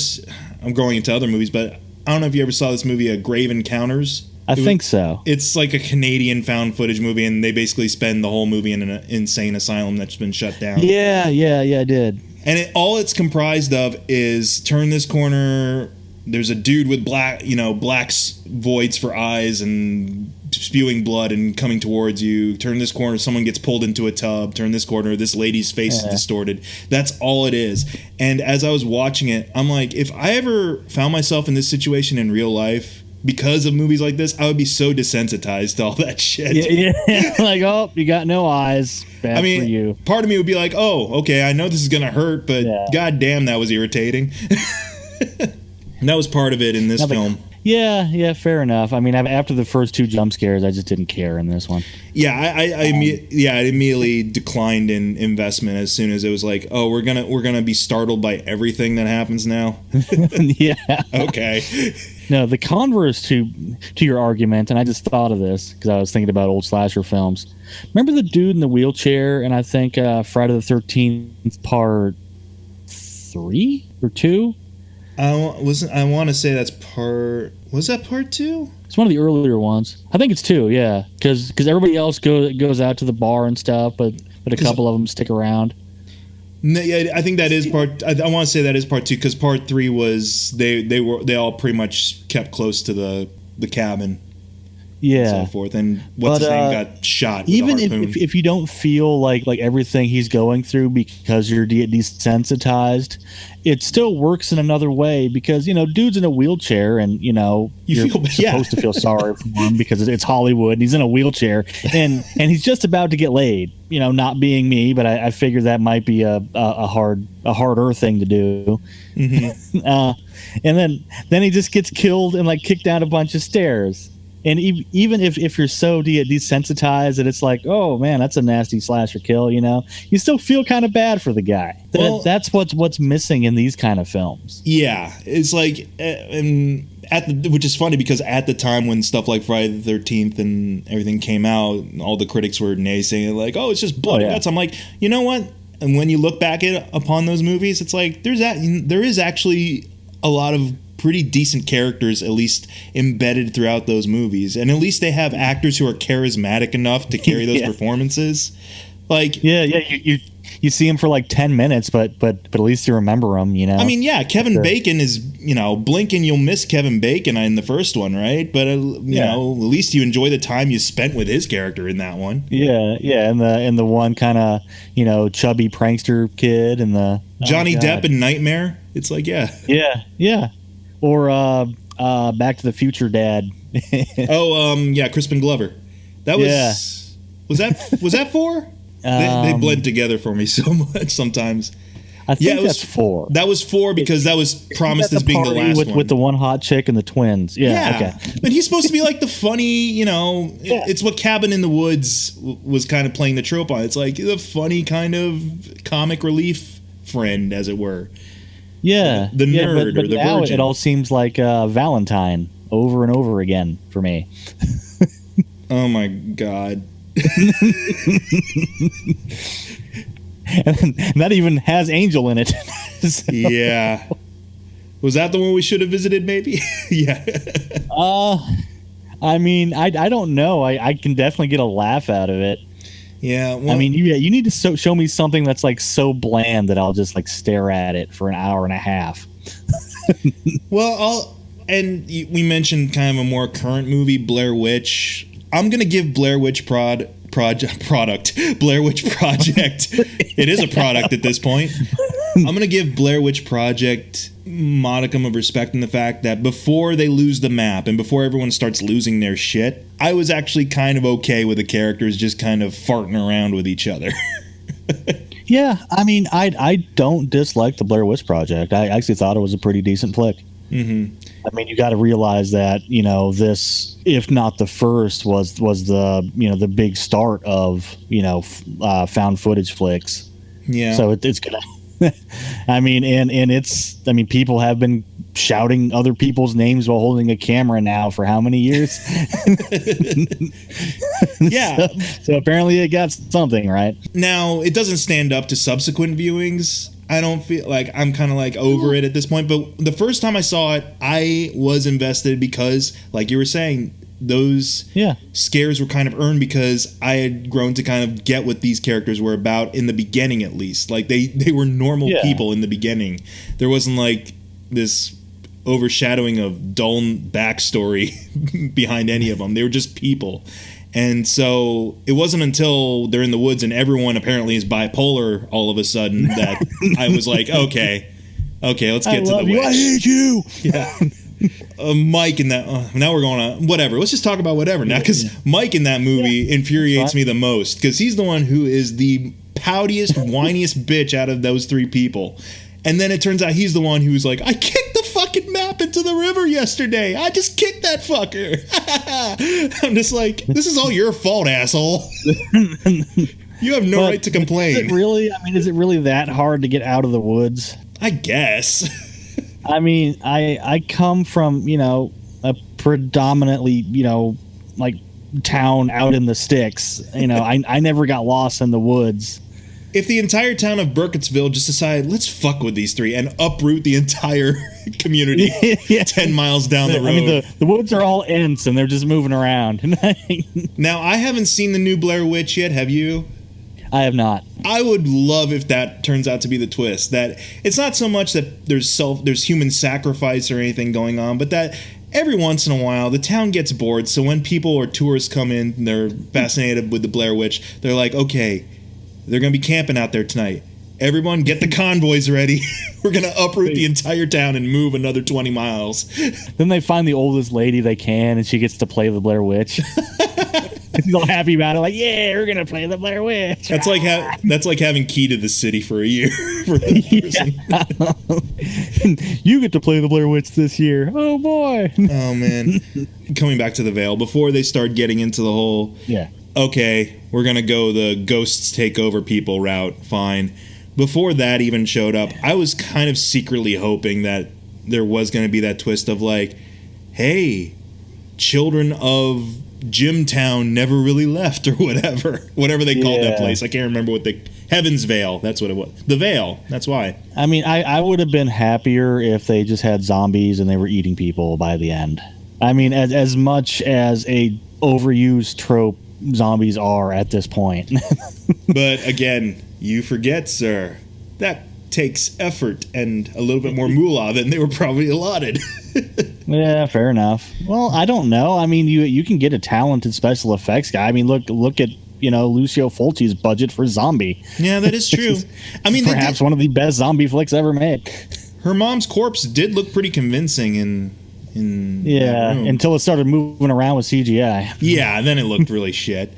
I'm going into other movies, but I don't know if you ever saw this movie, Grave Encounters. I think so. It's like a Canadian found footage movie, and they basically spend the whole movie in an insane asylum that's been shut down. Yeah, I did. And all it's comprised of is turn this corner, there's a dude with black voids for eyes and spewing blood and coming towards you. Turn this corner, someone gets pulled into a tub. Turn this corner, this lady's face is distorted. That's all it is. And as I was watching it, I'm like, if I ever found myself in this situation in real life, because of movies like this, I would be so desensitized to all that shit. Yeah. Like, oh, you got no eyes. Bad for you. Part of me would be like, oh, okay, I know this is going to hurt, but god damn, that was irritating. And that was part of it in this film. Yeah, fair enough. I mean, after the first two jump scares, I just didn't care in this one. Yeah, I immediately declined in investment as soon as it was like, oh, we're gonna be startled by everything that happens now. Yeah. Okay. No, the converse to your argument, and I just thought of this because I was thinking about old slasher films. Remember the dude in the wheelchair, and I think Friday the 13th Part 3 or 2? I want to say that's part. Was that part 2? It's one of the earlier ones. I think it's 2. Yeah, because everybody else goes out to the bar and stuff, but a couple of them stick around. Yeah, I think that is part. I want to say that is part 2, because part 3 was they all pretty much kept close to the cabin. Yeah. and so forth. And what's his name got shot with even a harpoon. if you don't feel like everything he's going through because you're desensitized, it still works in another way because dude's in a wheelchair and you're supposed to feel sorry for him because it's Hollywood and he's in a wheelchair and he's just about to get laid. Not being me, but I figured that might be a harder thing to do. Mm-hmm. And then he just gets killed and kicked down a bunch of stairs. And even if you're so desensitized that it's like, oh man, that's a nasty slasher kill, you still feel kind of bad for the guy. That's what's missing in these kind of films. Yeah, it's like, which is funny because at the time when stuff like Friday the 13th and everything came out, all the critics were naysaying like, oh, it's just blood and guts. I'm like, you know what? And when you look back upon those movies, it's like there is actually a lot of pretty decent characters, at least embedded throughout those movies, and at least they have actors who are charismatic enough to carry those performances. You see him for 10 minutes, but at least you remember him. I mean, Kevin Bacon is blink and you'll miss Kevin Bacon in the first one, right? But at least you enjoy the time you spent with his character in that one. And the one kind of chubby prankster kid and the Johnny Depp in Nightmare. It's like or Back to the Future dad. Crispin Glover. That was was that 4? They blend together for me so much sometimes. I think that's 4. That was 4 because that was promised as being the last one. With the one hot chick and the twins. Okay. But he's supposed to be like the funny, it's what Cabin in the Woods was kind of playing the trope on. It's like the funny kind of comic relief friend, as it were. Yeah. The nerd but or the now virgin. It all seems like Valentine over and over again for me. Oh my God. And that even has Angel in it. So. Yeah. Was that the one we should have visited, maybe? Yeah. I mean, I don't know. I can definitely get a laugh out of it. Yeah. Well, I mean, you need to show me something that's so bland that I'll just stare at it for an hour and a half. Well, we mentioned kind of a more current movie, Blair Witch. I'm going to give Blair Witch Blair Witch Project. It is a product at this point. I'm going to give Blair Witch Project modicum of respect in the fact that before they lose the map and before everyone starts losing their shit, I was actually kind of okay with the characters just kind of farting around with each other. Yeah, I mean, I don't dislike the Blair Witch Project. I actually thought it was a pretty decent flick. Mm-hmm. I mean, you got to realize that this, if not the first, was the the big start of found footage flicks. Yeah. So it's gonna. I mean, and people have been shouting other people's names while holding a camera now for how many years? Yeah. So apparently it got something right. Now, it doesn't stand up to subsequent viewings. I don't feel like I'm kind of over it at this point. But the first time I saw it, I was invested because, like you were saying, those scares were kind of earned because I had grown to kind of get what these characters were about in the beginning, at least. Like they were normal people in the beginning. There wasn't this overshadowing of dull backstory behind any of them. They were just people. And so it wasn't until they're in the woods and everyone apparently is bipolar all of a sudden that I was like, okay, let's get to the witch. I hate you. Yeah. Mike in that now we're going on whatever, let's just talk about whatever now, because Mike in that movie infuriates me the most because he's the one who is the poutiest whiniest bitch out of those 3 people, and then it turns out he's the one who's like, I kicked the fucking map into the river yesterday, I just kicked that fucker. I'm just like, this is all your fault, asshole. You have no right to complain. Is it really that hard to get out of the woods? I guess. I mean, I come from, a predominantly, town out in the sticks. I never got lost in the woods. If the entire town of Burkittsville just decided, let's fuck with these 3 and uproot the entire community 10 miles down the road. I mean, the woods are all ants and they're just moving around. Now, I haven't seen the new Blair Witch yet. Have you? I have not. I would love if that turns out to be the twist. That it's not so much that there's human sacrifice or anything going on, but that every once in a while, the town gets bored. So when people or tourists come in and they're fascinated with the Blair Witch, they're like, okay, they're going to be camping out there tonight. Everyone get the convoys ready. We're going to uproot the entire town and move another 20 miles. Then they find the oldest lady they can, and she gets to play the Blair Witch. She's all happy about it, like, yeah, we're going to play the Blair Witch. That's like having Key to the City for a year. For the person. You get to play the Blair Witch this year. Oh, boy. Oh, man. Coming back to the Veil, before they start getting into the whole, okay, we're going to go the ghosts take over people route, fine. Before that even showed up, I was kind of secretly hoping that there was going to be that twist of like, hey, children of Jimtown never really left or whatever they called that place. I can't remember what Heaven's Veil, that's what it was. The Veil, that's why. I mean, I would have been happier if they just had zombies and they were eating people by the end. I mean, as much as a overused trope zombies are at this point. But again, you forget, sir, that takes effort and a little bit more moolah than they were probably allotted. Yeah, fair enough. Well, I don't know. I mean, you can get a talented special effects guy. I mean, look at Lucio Fulci's budget for Zombie. Yeah, that is true. I mean, perhaps one of the best zombie flicks ever made. Her mom's corpse did look pretty convincing in until it started moving around with CGI. Yeah, then it looked really shit.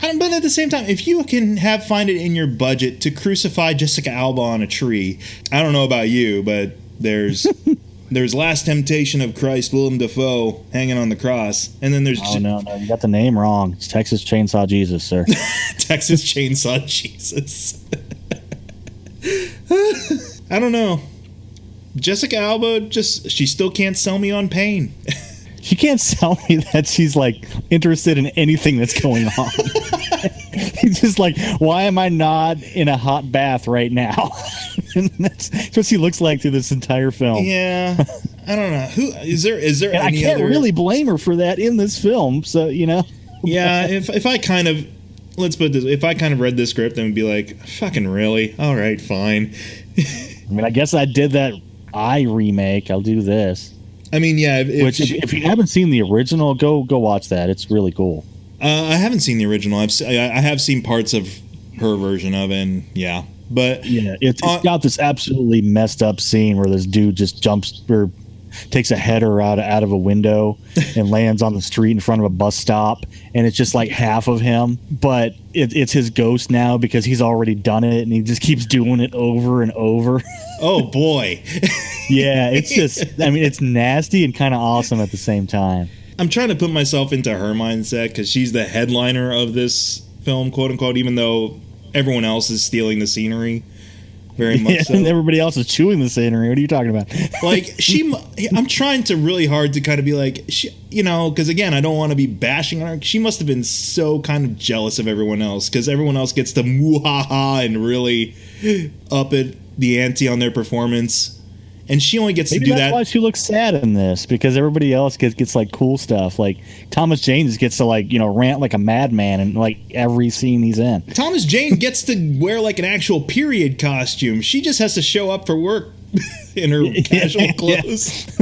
But at the same time, if you can find it in your budget to crucify Jessica Alba on a tree, I don't know about you, but there's Last Temptation of Christ, Willem Dafoe hanging on the cross, and then there's no, you got the name wrong. It's Texas Chainsaw Jesus, sir. Texas Chainsaw Jesus. I don't know. Jessica Alba she still can't sell me on Pain. She can't tell me that she's like interested in anything that's going on. He's just like, why am I not in a hot bath right now? And that's what she looks like through this entire film. Yeah, I don't know. Who is there? Is there? And any I can't other... really blame her for that in this film. So Yeah, if I kind of let's put this, if I kind of read this script and be like, fucking really? All right, fine. I mean, I guess I did that remake. I'll do this. I mean, yeah. If you haven't seen the original, go watch that. It's really cool. I haven't seen the original. I have seen parts of her version of it, and yeah. But yeah, it's got this absolutely messed up scene where this dude just jumps or takes a header out of a window and lands on the street in front of a bus stop, and it's just like half of him, but it's his ghost now because he's already done it, and he just keeps doing it over and over. Oh boy. Yeah, it's just, I mean, it's nasty and kind of awesome at the same time. I'm trying to put myself into her mindset because she's the headliner of this film, quote unquote, even though everyone else is stealing the scenery. Very much so. And everybody else is chewing the scenery. What are you talking about? Like, I'm trying to really hard to kind of be like, because again, I don't want to be bashing on her. She must have been so kind of jealous of everyone else because everyone else gets to moo-ha-ha and really up it the ante on their performance. And she only gets to do that. That's why she looks sad in this, because everybody else gets like cool stuff. Like Thomas Jane just gets to rant like a madman in like every scene he's in. Thomas Jane gets to wear like an actual period costume. She just has to show up for work in her casual clothes.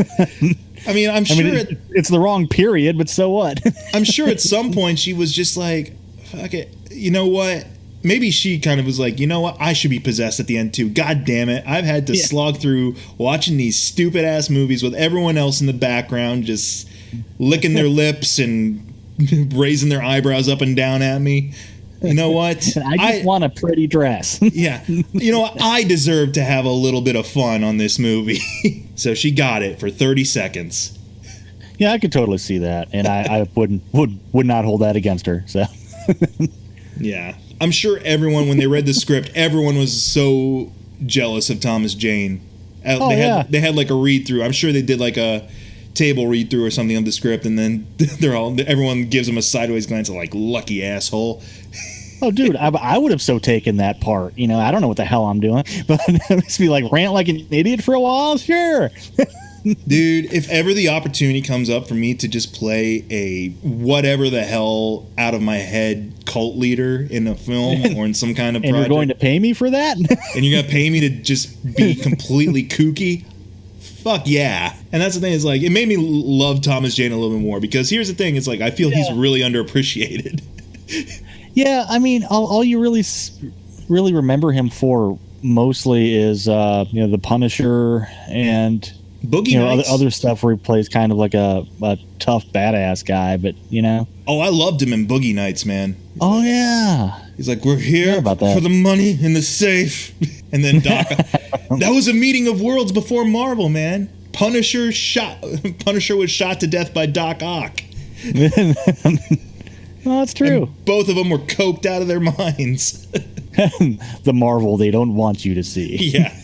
I mean, I'm sure it's the wrong period, but so what? I'm sure at some point she was just like, fuck it. You know what? Maybe she kind of was like, you know what? I should be possessed at the end too. God damn it. I've had to slog through watching these stupid ass movies with everyone else in the background just licking their lips and raising their eyebrows up and down at me. You know what? I just want a pretty dress. Yeah. You know what? I deserve to have a little bit of fun on this movie. So she got it for 30 seconds. Yeah, I could totally see that. And I would not hold that against her. So yeah. I'm sure everyone, when they read the script, everyone was so jealous of Thomas Jane. They had like a read through. I'm sure they did like a table read through or something of the script, and then everyone gives them a sideways glance of like, lucky asshole. Oh, dude, I would have so taken that part. I don't know what the hell I'm doing, but it makes me like rant like an idiot for a while. Sure. Dude, if ever the opportunity comes up for me to just play a whatever the hell out of my head cult leader in a film or in some kind of project. And you're going to pay me for that? And you're going to pay me to just be completely kooky? fuck yeah. And that's the thing, is like, it made me love Thomas Jane a little bit more, because here's the thing, it's like, I feel he's really underappreciated. Yeah, I mean, all you really remember him for mostly is the Punisher and Boogie Nights. Other stuff where he plays kind of like a tough badass guy, but Oh, I loved him in Boogie Nights, man. Oh yeah. He's like, we're here for the money in the safe. And then Doc, that was a meeting of worlds before Marvel, man. Punisher was shot to death by Doc Ock. Well, that's true. And both of them were coked out of their minds. The Marvel they don't want you to see. Yeah.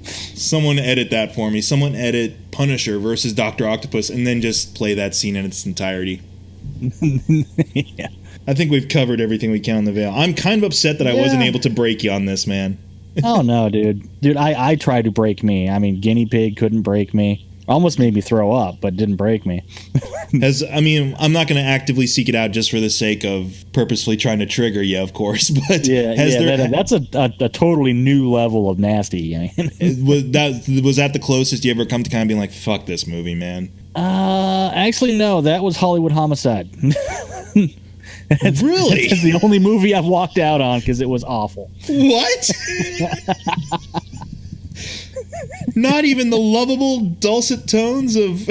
Someone edit that for me. Someone edit Punisher versus Dr. Octopus and then just play that scene in its entirety. Yeah. I think we've covered everything we can on the Veil. I'm kind of upset that I wasn't able to break you on this, man. Oh, no, dude. Dude, I tried to break me. I mean, Guinea Pig couldn't break me. Almost made me throw up, but didn't break me. I'm not going to actively seek it out just for the sake of purposefully trying to trigger you, of course. But that's a totally new level of nasty. I mean, was that the closest you ever come to kind of being like, fuck this movie, man? Actually, no. That was Hollywood Homicide. Really? It's the only movie I've walked out on because it was awful. What? Not even the lovable dulcet tones of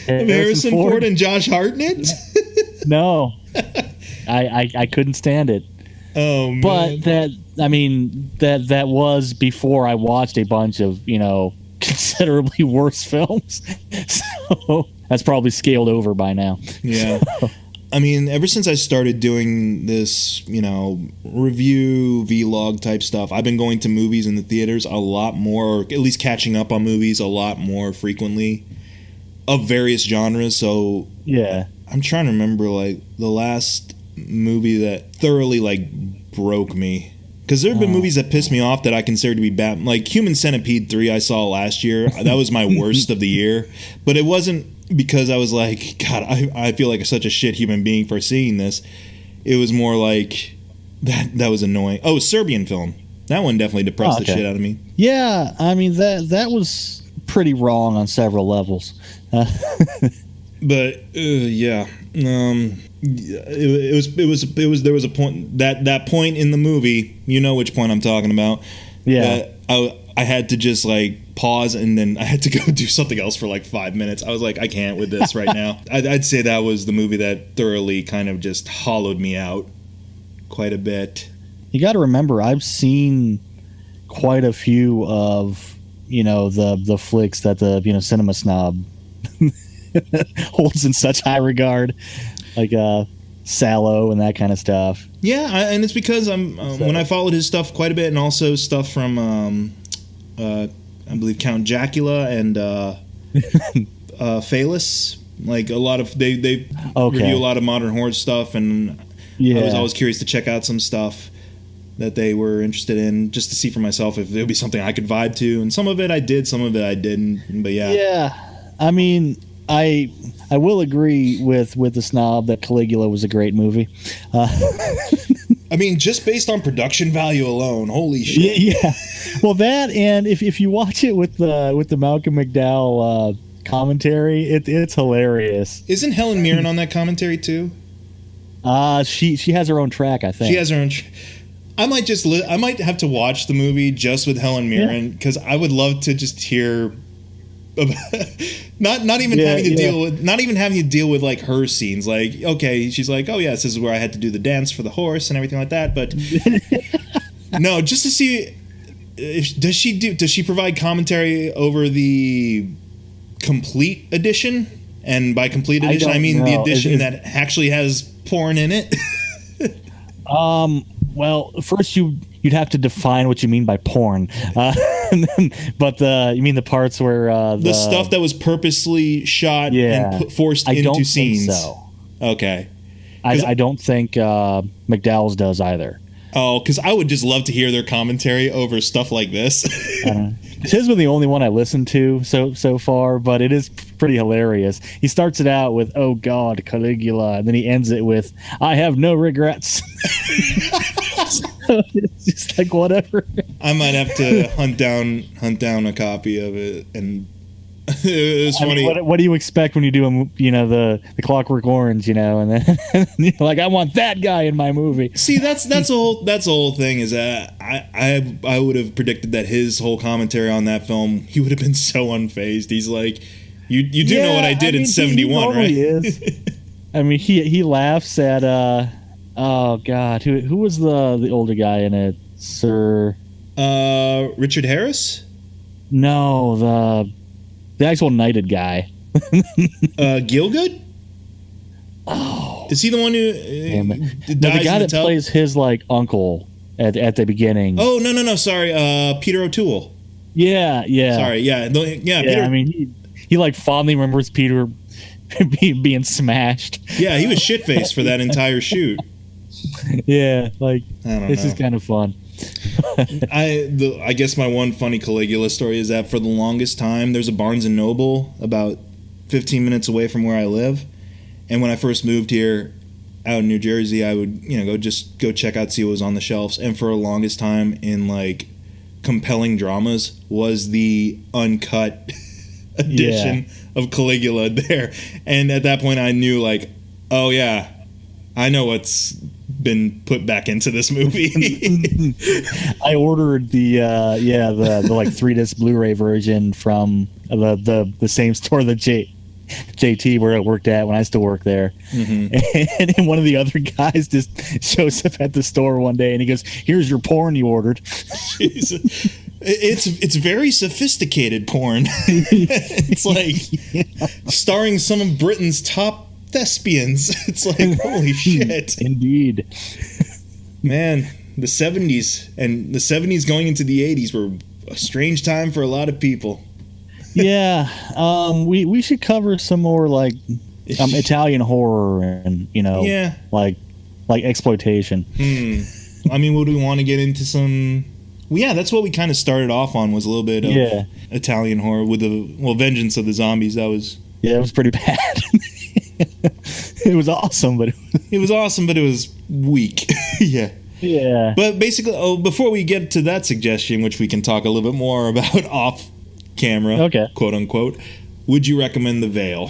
Harrison Ford and Josh Hartnett? No. I couldn't stand it. Oh, man. But that was before I watched a bunch of, considerably worse films. So that's probably scaled over by now. Yeah. I mean, ever since I started doing this, review, vlog type stuff, I've been going to movies in the theaters a lot more, or at least catching up on movies a lot more frequently of various genres. So yeah, I'm trying to remember like the last movie that thoroughly like broke me. Because there have been movies that pissed me off that I consider to be bad. Like Human Centipede 3 I saw last year. That was my worst of the year. But it wasn't because I was like, God, I feel like such a shit human being for seeing this. It was more like, that was annoying. Oh, Serbian film. That one definitely depressed the shit out of me. Yeah, I mean, that was pretty wrong on several levels. But, yeah. There was a point, that point in the movie, you know which point I'm talking about. Yeah. I had to just like pause, and then I had to go do something else for like 5 minutes. I was like, I can't with this right now. I'd say that was the movie that thoroughly kind of just hollowed me out quite a bit. You got to remember, I've seen quite a few of the flicks that the cinema snob holds in such high regard, like Sallow and that kind of stuff. Yeah, and it's because when I followed his stuff quite a bit, and also stuff from I believe Count Dracula and Phallis. Like a lot of they review a lot of modern horror stuff, and I was always curious to check out some stuff that they were interested in, just to see for myself if it would be something I could vibe to. And some of it I did, some of it I didn't. But yeah, I mean, I will agree with the snob that Caligula was a great movie. I mean, just based on production value alone, holy shit. Yeah. Well, that, and if you watch it with the Malcolm McDowell commentary, it's hilarious. Isn't Helen Mirren on that commentary too? She has her own track, I think. She has her own. I might have to watch the movie just with Helen Mirren, because I would love to just hear. not even having to deal with like her scenes. Like, okay, she's like, oh yes, this is where I had to do the dance for the horse and everything like that. But no, just to see does she provide commentary over the complete edition? And by complete edition, I mean the edition that actually has porn in it. Well, first you'd have to define what you mean by porn. But you mean the parts where the stuff that was purposely shot and forced into scenes? Think so. Okay. I don't think McDowell's does either. Oh, because I would just love to hear their commentary over stuff like this. His was the only one I listened to so far, but it is pretty hilarious. He starts it out with, "Oh God, Caligula," and then he ends it with, "I have no regrets." It's just like whatever. I might have to hunt down a copy of it, and it was funny. What do you expect when you do the Clockwork Orange, and then you're like, I want that guy in my movie. See, that's the whole thing. Is that I would have predicted that his whole commentary on that film, he would have been so unfazed. He's like, you do know what I did in '71, right? Is. I mean, he laughs at oh God, who was the older guy in it? Sir Richard Harris? No, the actual knighted guy. Gielgud? Oh, is he the one who the guy that plays his like uncle at the beginning? Oh no, sorry, Peter O'Toole. Yeah. Sorry, yeah, Peter. I mean, he like fondly remembers Peter being smashed. Yeah, he was shit-faced for that entire shoot. Yeah, like this is kind of fun. I guess my one funny Caligula story is that for the longest time, there's a Barnes & Noble about 15 minutes away from where I live. And when I first moved here out in New Jersey, I would, go check out, see what was on the shelves. And for the longest time in like compelling dramas was the uncut edition of Caligula there. And at that point I knew like, oh yeah, I know what's been put back into this movie. I ordered the like 3-disc Blu-ray version from the same store that JT where I worked at when I still worked there. Mm-hmm. And one of the other guys just shows up at the store one day and he goes, "Here's your porn you ordered." It's very sophisticated porn. It's like starring some of Britain's top thespians. It's like, holy shit. Indeed. Man, the 70s going into the 80s were a strange time for a lot of people. Yeah. We should cover some more like Italian horror and like exploitation. I mean, would we want to get into some? Well, yeah, that's what we kind of started off on, was a little bit of Italian horror with Vengeance of the Zombies. That was it was pretty bad. It was awesome, but it was weak. Yeah. But basically, before we get to that suggestion, which we can talk a little bit more about off camera, okay, quote unquote, would you recommend The Veil?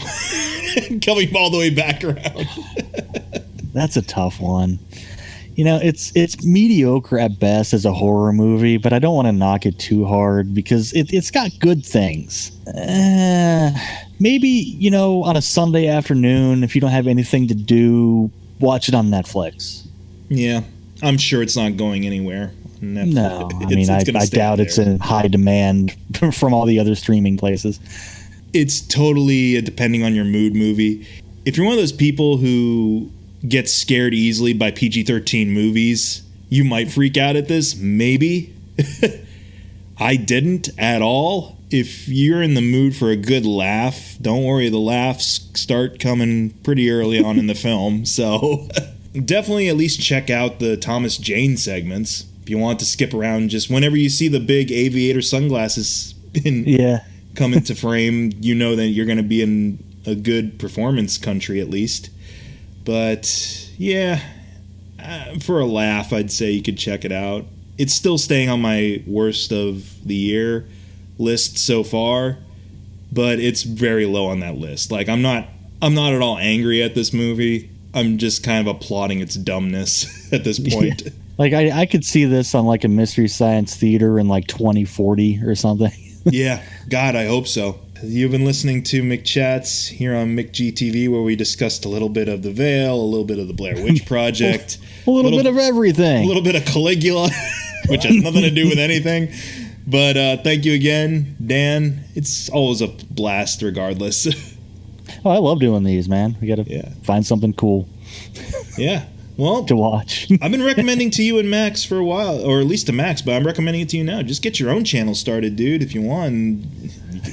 Coming all the way back around. That's a tough one. It's mediocre at best as a horror movie, but I don't want to knock it too hard because it's got good things. Maybe, on a Sunday afternoon, if you don't have anything to do, watch it on Netflix. Yeah, I'm sure it's not going anywhere. Netflix. No, I mean, I doubt it's in high demand from all the other streaming places. It's totally a depending on your mood movie. If you're one of those people who gets scared easily by PG-13 movies, you might freak out at this, maybe. I didn't at all. If you're in the mood for a good laugh, don't worry, the laughs start coming pretty early on in the film. So definitely at least check out the Thomas Jane segments. If you want to skip around, just whenever you see the big aviator sunglasses come into frame, you know that you're going to be in a good performance country at least. But yeah, for a laugh, I'd say you could check it out. It's still staying on my worst of the year list so far, but it's very low on that list. Like I'm not at all angry at this movie. I'm just kind of applauding its dumbness at this point. Like I could see this on like a Mystery Science Theater in like 2040 or something. Yeah, God, I hope so. You've been listening to McChats here on McGTV, where we discussed a little bit of The Veil, a little bit of the Blair Witch Project, a little bit of everything, a little bit of Caligula, which has nothing to do with anything. But thank you again, Dan. It's always a blast, regardless. Oh, I love doing these, man. We got to find something cool. Yeah. Well, to watch. I've been recommending to you and Max for a while, or at least to Max, but I'm recommending it to you now. Just get your own channel started, dude, if you want.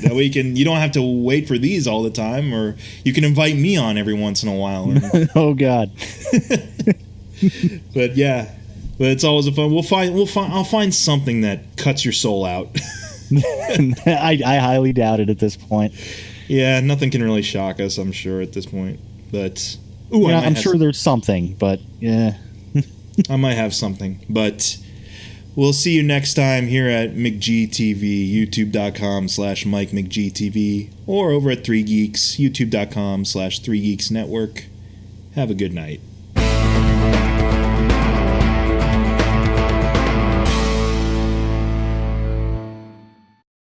That way you don't have to wait for these all the time, or you can invite me on every once in a while. Oh God. But yeah, but it's always a fun. I'll find something that cuts your soul out. I highly doubt it at this point. Yeah, nothing can really shock us, I'm sure, at this point. But I'm sure there's something, but yeah. I might have something, but we'll see you next time here at McGTV, youtube.com/Mike McGTV, or over at 3 Geeks, youtube.com/3 Geeks Network. Have a good night.